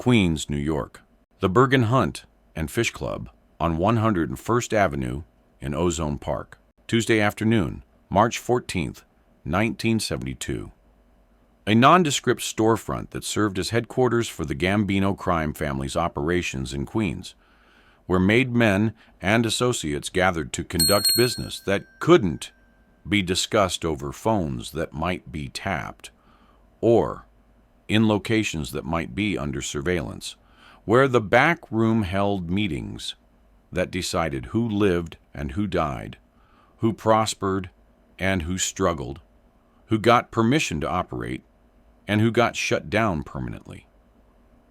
Queens, New York. The Bergen Hunt and Fish Club on 101st Avenue in Ozone Park. Tuesday afternoon, March 14th, 1972. A nondescript storefront that served as headquarters for the Gambino crime family's operations in Queens, where made men and associates gathered to conduct business that couldn't be discussed over phones that might be tapped, or in locations that might be under surveillance, where the back room held meetings that decided who lived and who died, who prospered and who struggled, who got permission to operate and who got shut down permanently,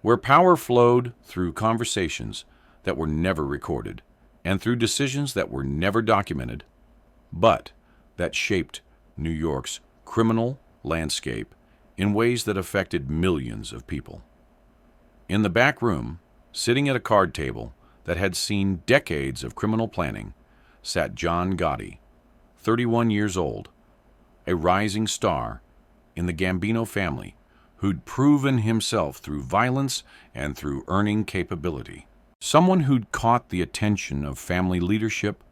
where power flowed through conversations that were never recorded and through decisions that were never documented, but that shaped New York's criminal landscape in ways that affected millions of people. In the back room, sitting at a card table that had seen decades of criminal planning, sat John Gotti, 31 years old, a rising star in the Gambino family who'd proven himself through violence and through earning capability. Someone who'd caught the attention of family leadership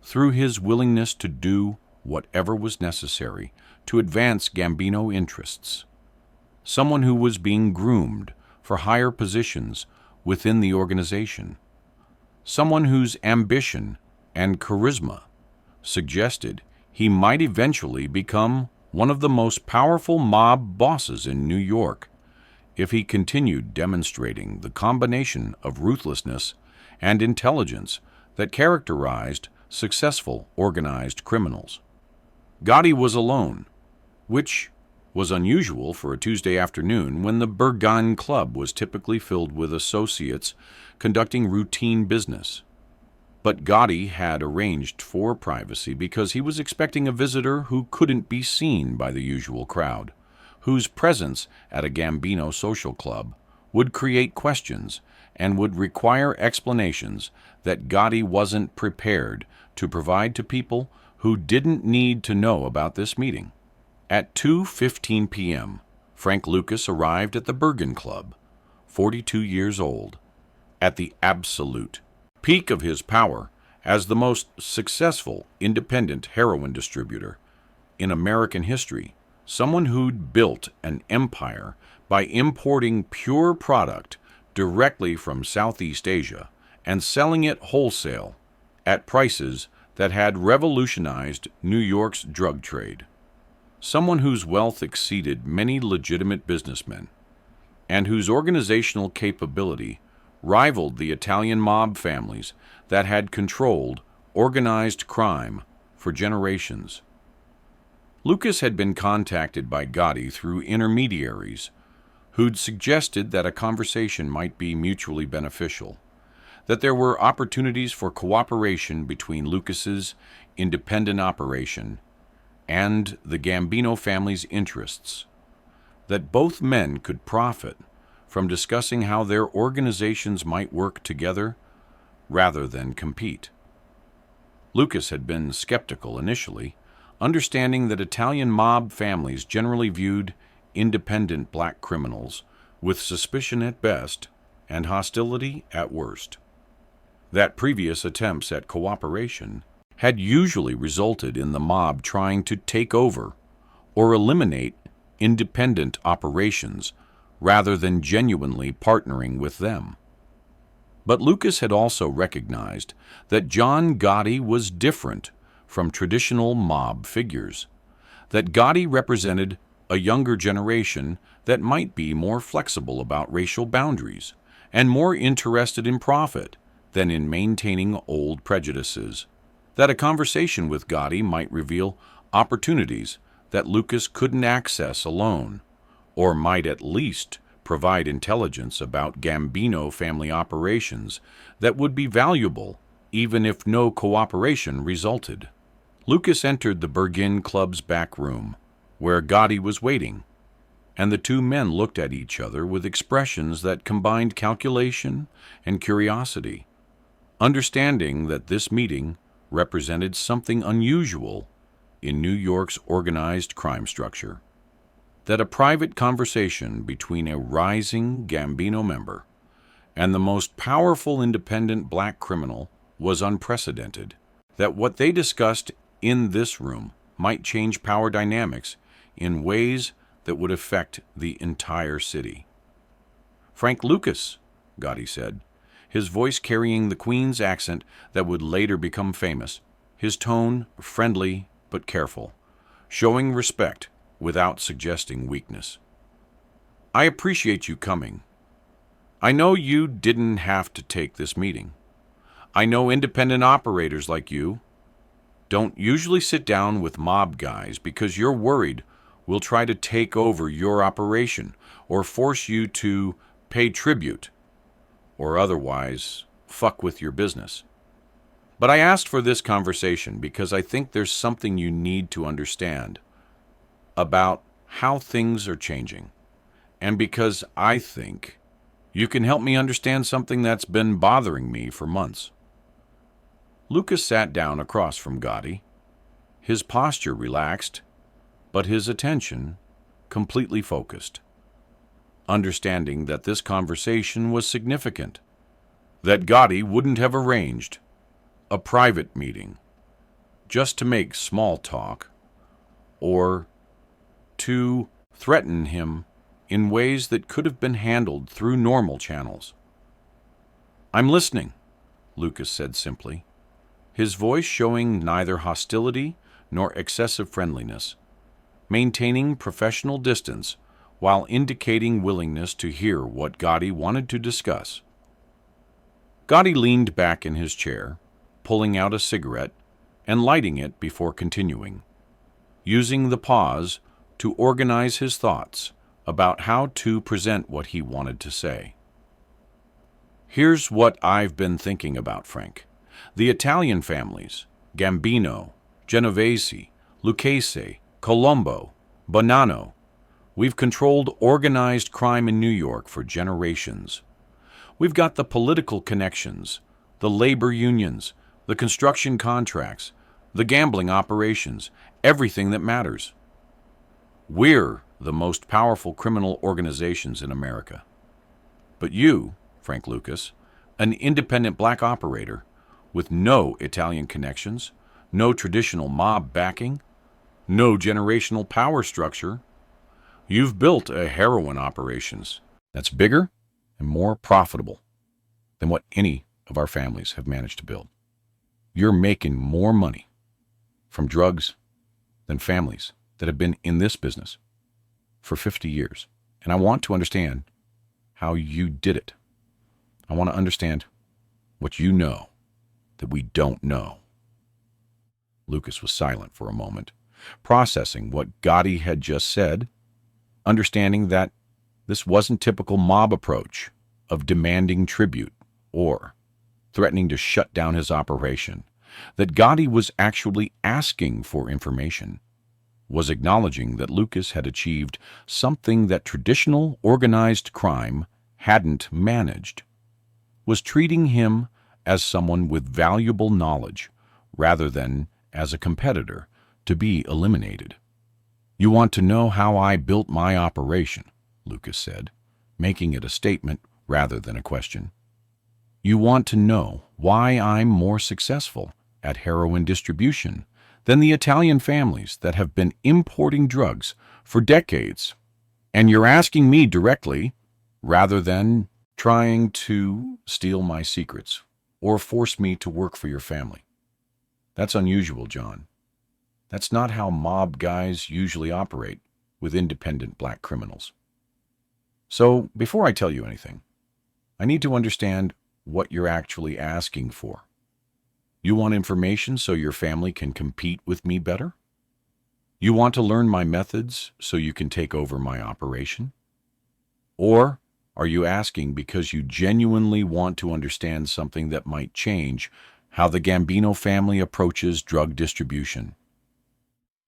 through his willingness to do whatever was necessary to advance Gambino interests. Someone who was being groomed for higher positions within the organization. Someone whose ambition and charisma suggested he might eventually become one of the most powerful mob bosses in New York if he continued demonstrating the combination of ruthlessness and intelligence that characterized successful organized criminals. Gotti was alone, which was unusual for a Tuesday afternoon when the Bergen Club was typically filled with associates conducting routine business. But Gotti had arranged for privacy because he was expecting a visitor who couldn't be seen by the usual crowd, whose presence at a Gambino social club would create questions and would require explanations that Gotti wasn't prepared to provide to people who didn't need to know about this meeting. At 2:15 p.m., Frank Lucas arrived at the Bergen Club, 42 years old, at the absolute peak of his power as the most successful independent heroin distributor in American history, someone who'd built an empire by importing pure product directly from Southeast Asia and selling it wholesale at prices that had revolutionized New York's drug trade. Someone whose wealth exceeded many legitimate businessmen and whose organizational capability rivaled the Italian mob families that had controlled organized crime for generations. Lucas had been contacted by Gotti through intermediaries who'd suggested that a conversation might be mutually beneficial, that there were opportunities for cooperation between Lucas's independent operation and the Gambino family's interests, that both men could profit from discussing how their organizations might work together rather than compete. Lucas had been skeptical initially, understanding that Italian mob families generally viewed independent black criminals with suspicion at best and hostility at worst. That previous attempts at cooperation had usually resulted in the mob trying to take over or eliminate independent operations rather than genuinely partnering with them. But Lucas had also recognized that John Gotti was different from traditional mob figures, that Gotti represented a younger generation that might be more flexible about racial boundaries and more interested in profit than in maintaining old prejudices, that a conversation with Gotti might reveal opportunities that Lucas couldn't access alone, or might at least provide intelligence about Gambino family operations that would be valuable even if no cooperation resulted. Lucas entered the Bergen Club's back room, where Gotti was waiting, and the two men looked at each other with expressions that combined calculation and curiosity, understanding that this meeting represented something unusual in New York's organized crime structure. that a private conversation between a rising Gambino member and the most powerful independent black criminal was unprecedented, that what they discussed in this room might change power dynamics in ways that would affect the entire city. "Frank Lucas," Gotti said, his voice carrying the Queen's accent that would later become famous, his tone friendly but careful, showing respect without suggesting weakness. "I appreciate you coming. I know you didn't have to take this meeting. I know independent operators like you don't usually sit down with mob guys because you're worried we'll try to take over your operation or force you to pay tribute or otherwise fuck with your business. But I asked for this conversation because I think there's something you need to understand about how things are changing, and because I think you can help me understand something that's been bothering me for months." Lucas sat down across from Gotti, his posture relaxed, but his attention completely focused, understanding that this conversation was significant, that Gotti wouldn't have arranged a private meeting just to make small talk or to threaten him in ways that could have been handled through normal channels. "I'm listening," Lucas said simply, his voice showing neither hostility nor excessive friendliness, maintaining professional distance while indicating willingness to hear what Gotti wanted to discuss. Gotti leaned back in his chair, pulling out a cigarette and lighting it before continuing, using the pause to organize his thoughts about how to present what he wanted to say. "Here's what I've been thinking about, Frank. The Italian families, Gambino, Genovese, Lucchese, Colombo, Bonanno, we've controlled organized crime in New York for generations. We've got the political connections, the labor unions, the construction contracts, the gambling operations, everything that matters. We're the most powerful criminal organizations in America. But you, Frank Lucas, an independent black operator with no Italian connections, no traditional mob backing, no generational power structure, you've built a heroin operations that's bigger and more profitable than what any of our families have managed to build. You're making more money from drugs than families that have been in this business for 50 years. And I want to understand how you did it. I want to understand what you know that we don't know." Lucas was silent for a moment, processing what Gotti had just said, understanding that this wasn't typical mob approach of demanding tribute or threatening to shut down his operation, that Gotti was actually asking for information, was acknowledging that Lucas had achieved something that traditional organized crime hadn't managed, was treating him as someone with valuable knowledge rather than as a competitor to be eliminated. "You want to know how I built my operation," Lucas said, making it a statement rather than a question. "You want to know why I'm more successful at heroin distribution than the Italian families that have been importing drugs for decades. And you're asking me directly rather than trying to steal my secrets or force me to work for your family. That's unusual, John. That's not how mob guys usually operate with independent black criminals. So before I tell you anything, I need to understand what you're actually asking for. You want information so your family can compete with me better? You want to learn my methods so you can take over my operation? Or are you asking because you genuinely want to understand something that might change how the Gambino family approaches drug distribution?"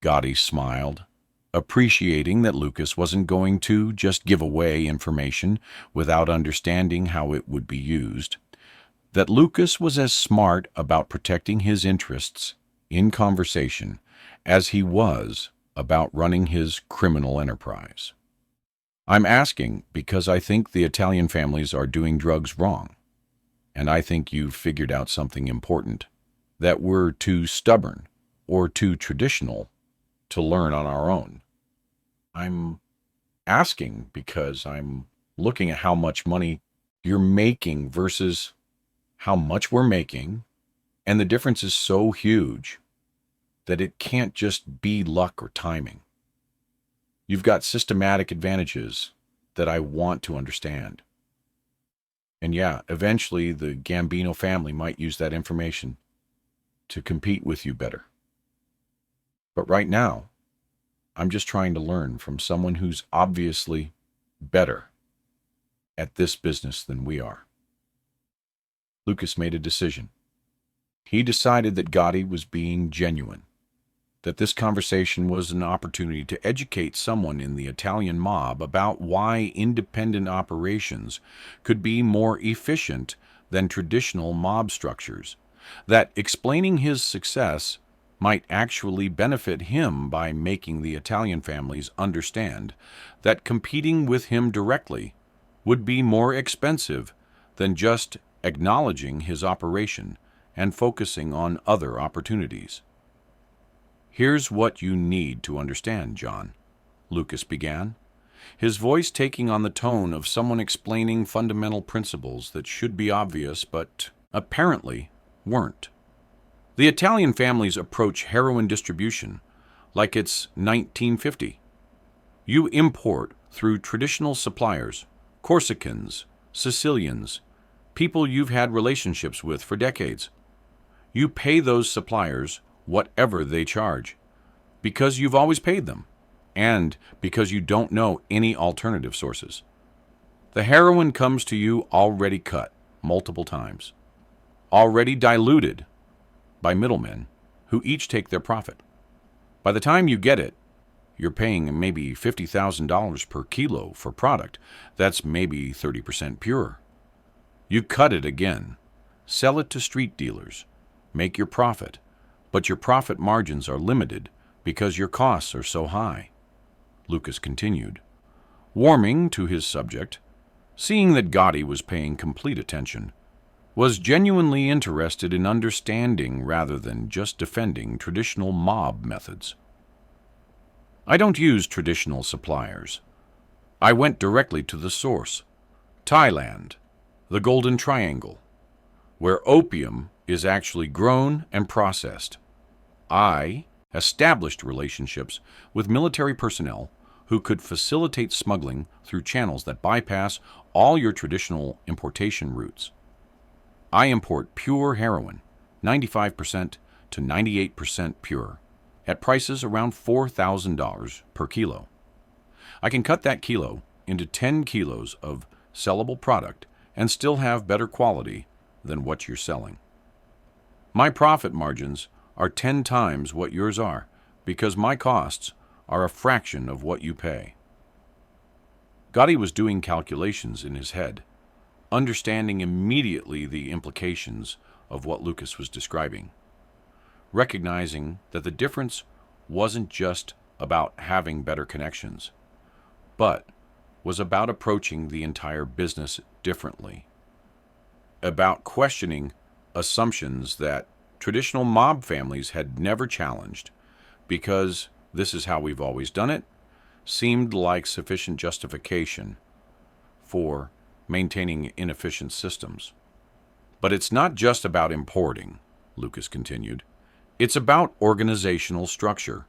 Gotti smiled, appreciating that Lucas wasn't going to just give away information without understanding how it would be used, that Lucas was as smart about protecting his interests in conversation as he was about running his criminal enterprise. I'm asking because I think the Italian families are doing drugs wrong, and I think you've figured out something important, that we're too stubborn or too traditional to learn on our own. I'm asking because I'm looking at how much money you're making versus how much we're making, and the difference is so huge that it can't just be luck or timing. You've got systematic advantages that I want to understand. And yeah, eventually the Gambino family might use that information to compete with you better. But right now, I'm just trying to learn from someone who's obviously better at this business than we are. Lucas made a decision. He decided that Gotti was being genuine, that this conversation was an opportunity to educate someone in the Italian mob about why independent operations could be more efficient than traditional mob structures, that explaining his success might actually benefit him by making the Italian families understand that competing with him directly would be more expensive than just acknowledging his operation and focusing on other opportunities. Here's what you need to understand, John, Lucas began, his voice taking on the tone of someone explaining fundamental principles that should be obvious but apparently weren't. The Italian families approach heroin distribution like it's 1950. You import through traditional suppliers, Corsicans, Sicilians, people you've had relationships with for decades. You pay those suppliers whatever they charge, because you've always paid them, and because you don't know any alternative sources. The heroin comes to you already cut multiple times, already diluted by middlemen who each take their profit. By the time you get it, you're paying maybe $50,000 per kilo for product that's maybe 30% pure. You cut it again, sell it to street dealers, make your profit, but your profit margins are limited because your costs are so high. Lucas continued, warming to his subject, seeing that Gotti was paying complete attention, was genuinely interested in understanding rather than just defending traditional mob methods. I don't use traditional suppliers. I went directly to the source, Thailand, the Golden Triangle, where opium is actually grown and processed. I established relationships with military personnel who could facilitate smuggling through channels that bypass all your traditional importation routes. I import pure heroin, 95% to 98% pure, at prices around $4,000 per kilo. I can cut that kilo into 10 kilos of sellable product and still have better quality than what you're selling. My profit margins are 10 times what yours are because my costs are a fraction of what you pay. Gotti was doing calculations in his head, understanding immediately the implications of what Lucas was describing, recognizing that the difference wasn't just about having better connections, but was about approaching the entire business differently, about questioning assumptions that traditional mob families had never challenged because this is how we've always done it, seemed like sufficient justification for maintaining inefficient systems. But it's not just about importing, Lucas continued. It's about organizational structure.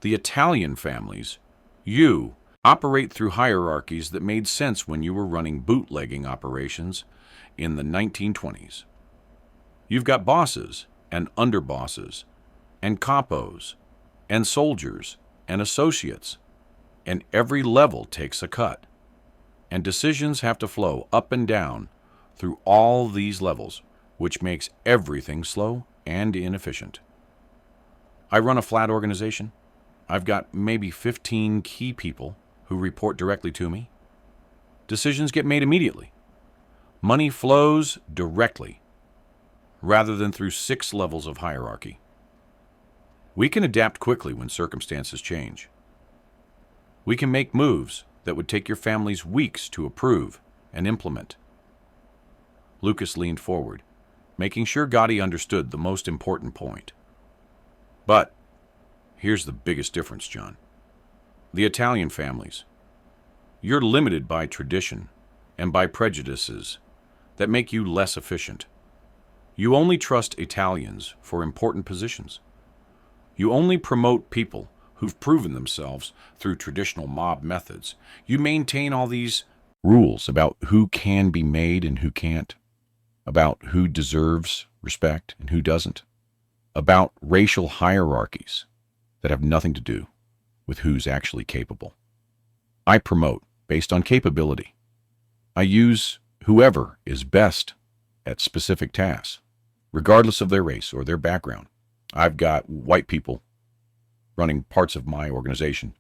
The Italian families, you, operate through hierarchies that made sense when you were running bootlegging operations in the 1920s. You've got bosses and underbosses and capos and soldiers and associates, and every level takes a cut. And decisions have to flow up and down through all these levels, which makes everything slow and inefficient. I run a flat organization. I've got maybe 15 key people who report directly to me. Decisions get made immediately. Money flows directly, rather than through 6 levels of hierarchy. We can adapt quickly when circumstances change. We can make moves that would take your families weeks to approve and implement. Lucas leaned forward, making sure Gotti understood the most important point. But here's the biggest difference, John. The Italian families. You're limited by tradition and by prejudices that make you less efficient. You only trust Italians for important positions. You only promote people who've proven themselves through traditional mob methods. You maintain all these rules about who can be made and who can't, about who deserves respect and who doesn't, about racial hierarchies that have nothing to do with who's actually capable. I promote based on capability. I use whoever is best at specific tasks, regardless of their race or their background. I've got white people running parts of my organization,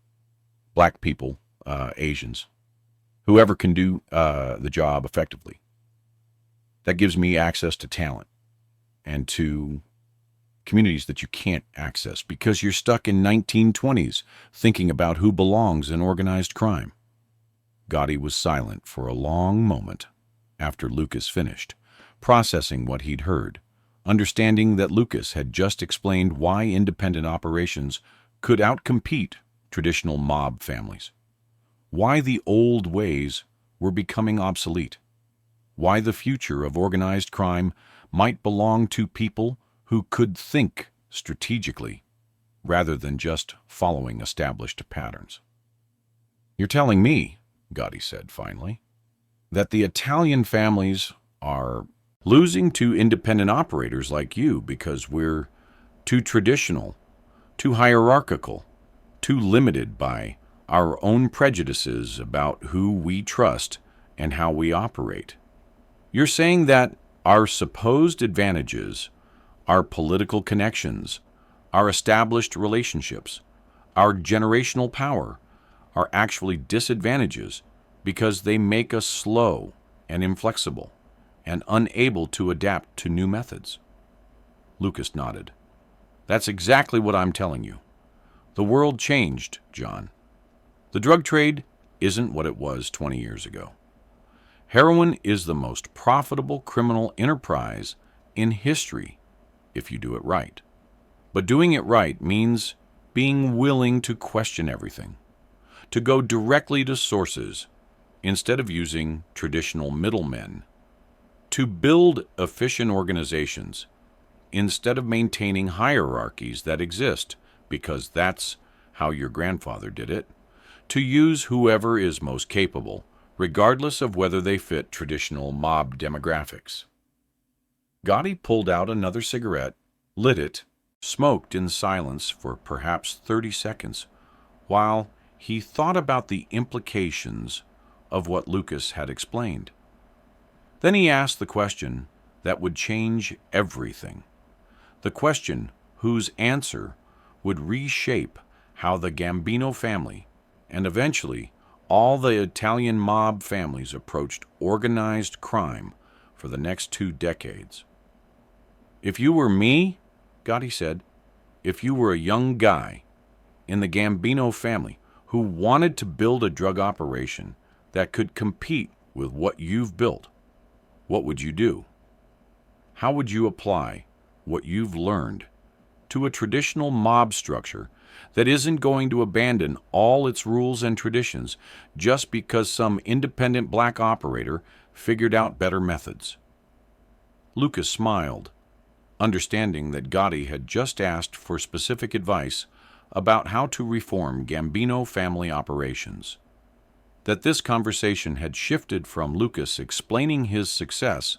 black people, Asians, whoever can do the job effectively. That gives me access to talent and to communities that you can't access because you're stuck in 1920s thinking about who belongs in organized crime. Gotti was silent for a long moment after Lucas finished, processing what he'd heard, understanding that Lucas had just explained why independent operations could outcompete traditional mob families, why the old ways were becoming obsolete, why the future of organized crime might belong to people who could think strategically rather than just following established patterns. You're telling me, Gotti said finally, that the Italian families are losing to independent operators like you because we're too traditional, too hierarchical, too limited by our own prejudices about who we trust and how we operate. You're saying that our supposed advantages, our political connections, our established relationships, our generational power are actually disadvantages because they make us slow and inflexible and unable to adapt to new methods. Lucas nodded. That's exactly what I'm telling you. The world changed, John. The drug trade isn't what it was 20 years ago. Heroin is the most profitable criminal enterprise in history if you do it right. But doing it right means being willing to question everything, to go directly to sources instead of using traditional middlemen, to build efficient organizations instead of maintaining hierarchies that exist because that's how your grandfather did it, to use whoever is most capable, regardless of whether they fit traditional mob demographics. Gotti pulled out another cigarette, lit it, smoked in silence for perhaps 30 seconds, while he thought about the implications of what Lucas had explained. Then he asked the question that would change everything, the question whose answer would reshape how the Gambino family, and eventually all the Italian mob families, approached organized crime for the next 2 decades. If you were me, Gotti said, if you were a young guy in the Gambino family who wanted to build a drug operation that could compete with what you've built, what would you do? How would you apply what you've learned to a traditional mob structure that isn't going to abandon all its rules and traditions just because some independent black operator figured out better methods? Lucas smiled, understanding that Gotti had just asked for specific advice about how to reform Gambino family operations. That this conversation had shifted from Lucas explaining his success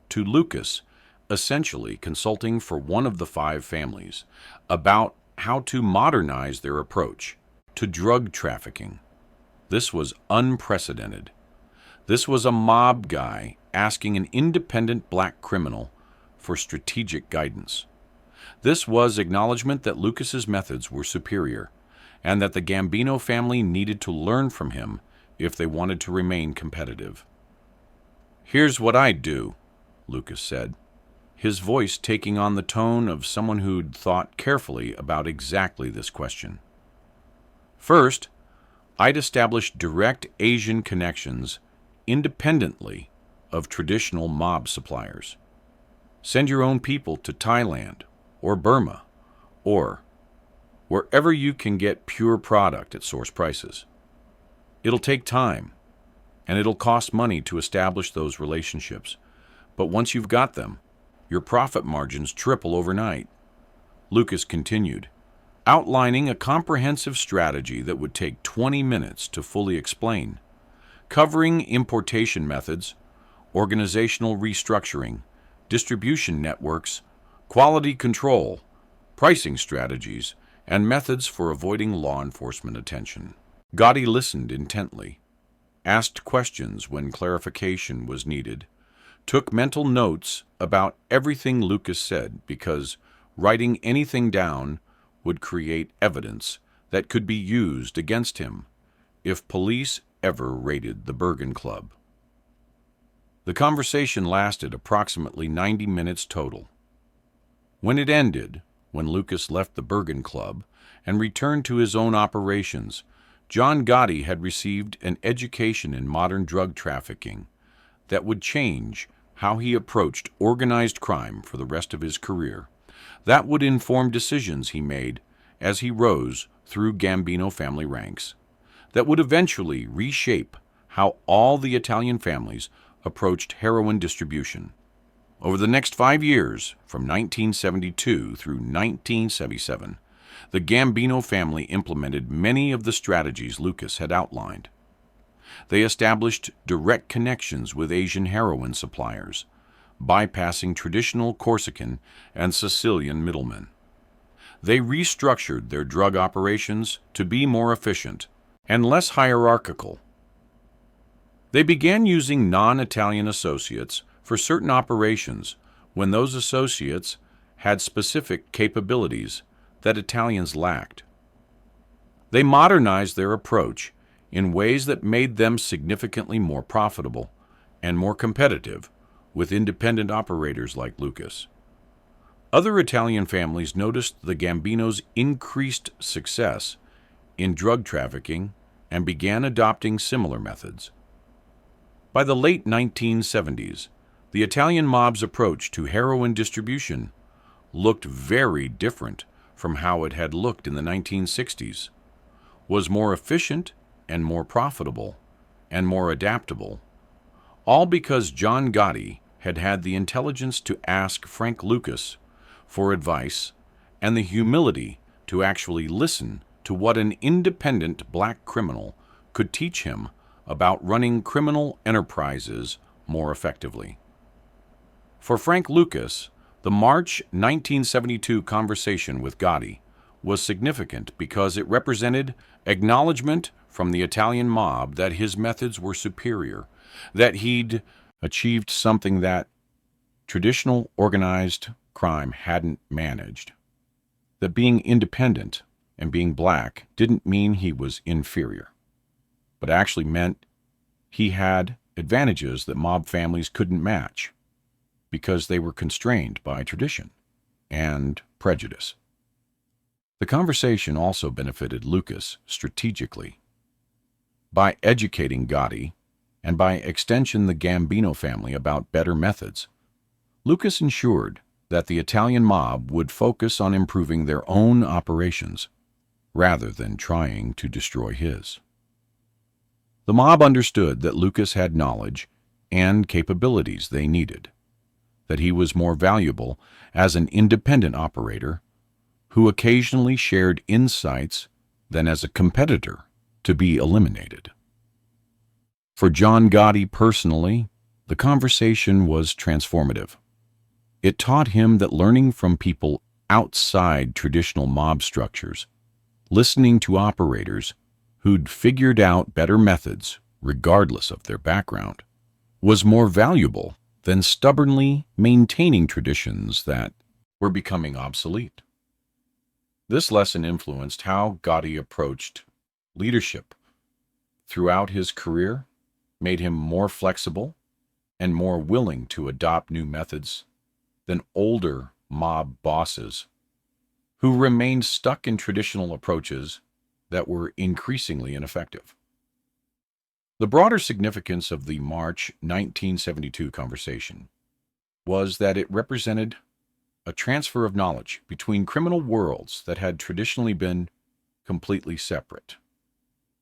to Lucas essentially consulting for one of the 5 families about how to modernize their approach to drug trafficking. This was unprecedented. This was a mob guy asking an independent black criminal for strategic guidance. This was acknowledgement that Lucas's methods were superior and that the Gambino family needed to learn from him if they wanted to remain competitive. Here's what I'd do, Lucas said. his voice taking on the tone of someone who'd thought carefully about exactly this question. First, I'd establish direct Asian connections independently of traditional mob suppliers. Send your own people to Thailand or Burma or wherever you can get pure product at source prices. It'll take time, and it'll cost money to establish those relationships. But once you've got them, your profit margins triple overnight. Lucas continued, outlining a comprehensive strategy that would take 20 minutes to fully explain, covering importation methods, organizational restructuring, distribution networks, quality control, pricing strategies, and methods for avoiding law enforcement attention. Gotti listened intently, asked questions when clarification was needed, took mental notes about everything Lucas said because writing anything down would create evidence that could be used against him if police ever raided the Bergen Club. The conversation lasted approximately 90 minutes total. When it ended, when Lucas left the Bergen Club and returned to his own operations, John Gotti had received an education in modern drug trafficking that would change how he approached organized crime for the rest of his career. That would inform decisions he made as he rose through Gambino family ranks. That would eventually reshape how all the Italian families approached heroin distribution. Over the next 5 years, from 1972 through 1977, the Gambino family implemented many of the strategies Lucas had outlined. They established direct connections with Asian heroin suppliers, bypassing traditional Corsican and Sicilian middlemen. They restructured their drug operations to be more efficient and less hierarchical. They began using non-Italian associates for certain operations when those associates had specific capabilities that Italians lacked. They modernized their approach in ways that made them significantly more profitable and more competitive with independent operators like Lucas. Other Italian families noticed the Gambinos' increased success in drug trafficking and began adopting similar methods. By the late 1970s, the Italian mob's approach to heroin distribution looked very different from how it had looked in the 1960s, was more efficient and more profitable and more adaptable, all because John Gotti had had the intelligence to ask Frank Lucas for advice and the humility to actually listen to what an independent black criminal could teach him about running criminal enterprises more effectively. For Frank Lucas, the March 1972 conversation with Gotti was significant because it represented acknowledgement from the Italian mob that his methods were superior, that he'd achieved something that traditional organized crime hadn't managed, that being independent and being black didn't mean he was inferior, but actually meant he had advantages that mob families couldn't match because they were constrained by tradition and prejudice. The conversation also benefited Lucas strategically. By educating Gotti, and by extension the Gambino family about better methods, Lucas ensured that the Italian mob would focus on improving their own operations rather than trying to destroy his. The mob understood that Lucas had knowledge and capabilities they needed, that he was more valuable as an independent operator who occasionally shared insights than as a competitor to be eliminated. For John Gotti personally, the conversation was transformative. It taught him that learning from people outside traditional mob structures, listening to operators who'd figured out better methods regardless of their background, was more valuable than stubbornly maintaining traditions that were becoming obsolete. This lesson influenced how Gotti approached leadership throughout his career, made him more flexible and more willing to adopt new methods than older mob bosses who remained stuck in traditional approaches that were increasingly ineffective. The broader significance of the March 1972 conversation was that it represented a transfer of knowledge between criminal worlds that had traditionally been completely separate.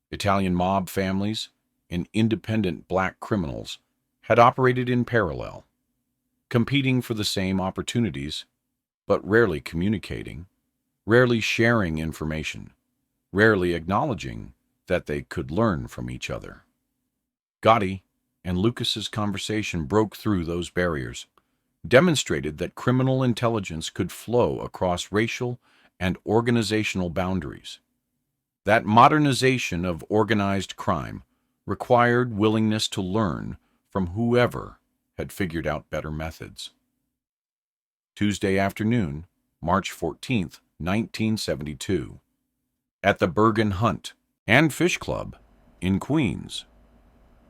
Italian mob families and independent black criminals had operated in parallel, competing for the same opportunities, but rarely communicating, rarely sharing information, rarely acknowledging that they could learn from each other. Gotti and Lucas's conversation broke through those barriers, demonstrated that criminal intelligence could flow across racial and organizational boundaries. That modernization of organized crime required willingness to learn from whoever had figured out better methods. Tuesday afternoon, March 14, 1972, at the Bergen Hunt and Fish Club in Queens.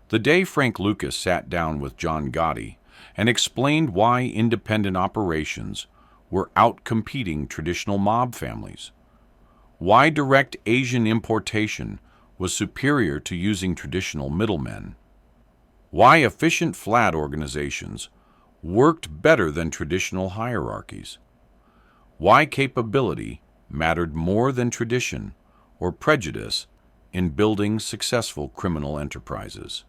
The day Frank Lucas sat down with John Gotti and explained why independent operations were outcompeting traditional mob families, why direct Asian importation was superior to using traditional middlemen, why efficient flat organizations worked better than traditional hierarchies, why capability mattered more than tradition or prejudice in building successful criminal enterprises.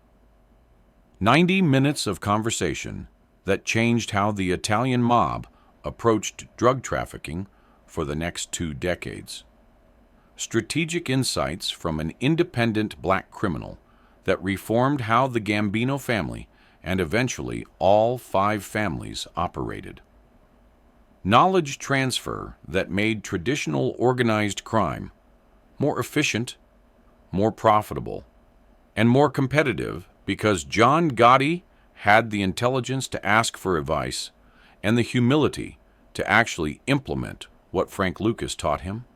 90 minutes of conversation that changed how the Italian mob approached drug trafficking for the next 2 decades. Strategic insights from an independent black criminal that reformed how the Gambino family and eventually all 5 families operated. Knowledge transfer that made traditional organized crime more efficient, more profitable, and more competitive because John Gotti had the intelligence to ask for advice and the humility to actually implement what Frank Lucas taught him.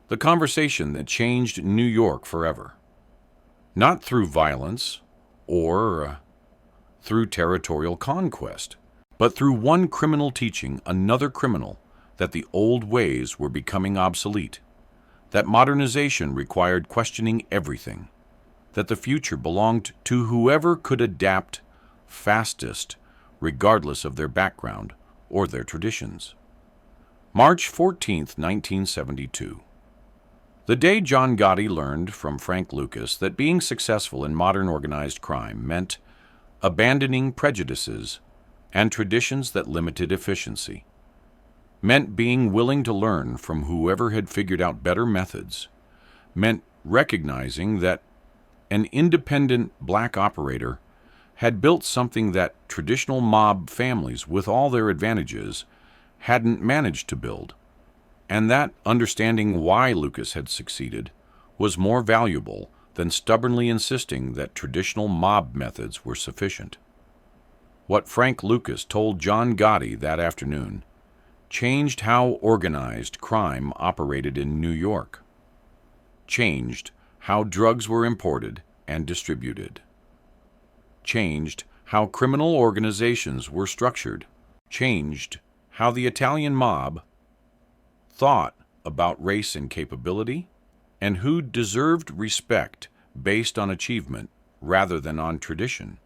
The conversation that changed New York forever. Not through violence or through territorial conquest, but through one criminal teaching another criminal that the old ways were becoming obsolete, that modernization required questioning everything, that the future belonged to whoever could adapt fastest, regardless of their background or their traditions. March 14, 1972. The day John Gotti learned from Frank Lucas that being successful in modern organized crime meant abandoning prejudices and traditions that limited efficiency, meant being willing to learn from whoever had figured out better methods, meant recognizing that an independent black operator had built something that traditional mob families, with all their advantages, hadn't managed to build, and that understanding why Lucas had succeeded was more valuable than stubbornly insisting that traditional mob methods were sufficient. What Frank Lucas told John Gotti that afternoon changed how organized crime operated in New York, changed how drugs were imported and distributed, changed how criminal organizations were structured, changed how the Italian mob thought about race and capability, and who deserved respect based on achievement rather than on tradition.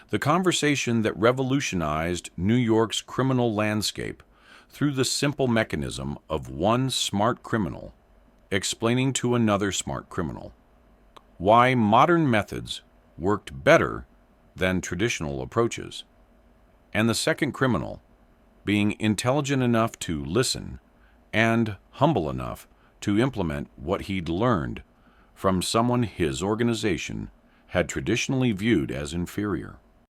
The conversation that revolutionized New York's criminal landscape through the simple mechanism of one smart criminal explaining to another smart criminal why modern methods worked better than traditional approaches, and the second criminal being intelligent enough to listen and humble enough to implement what he'd learned from someone his organization had traditionally viewed as inferior.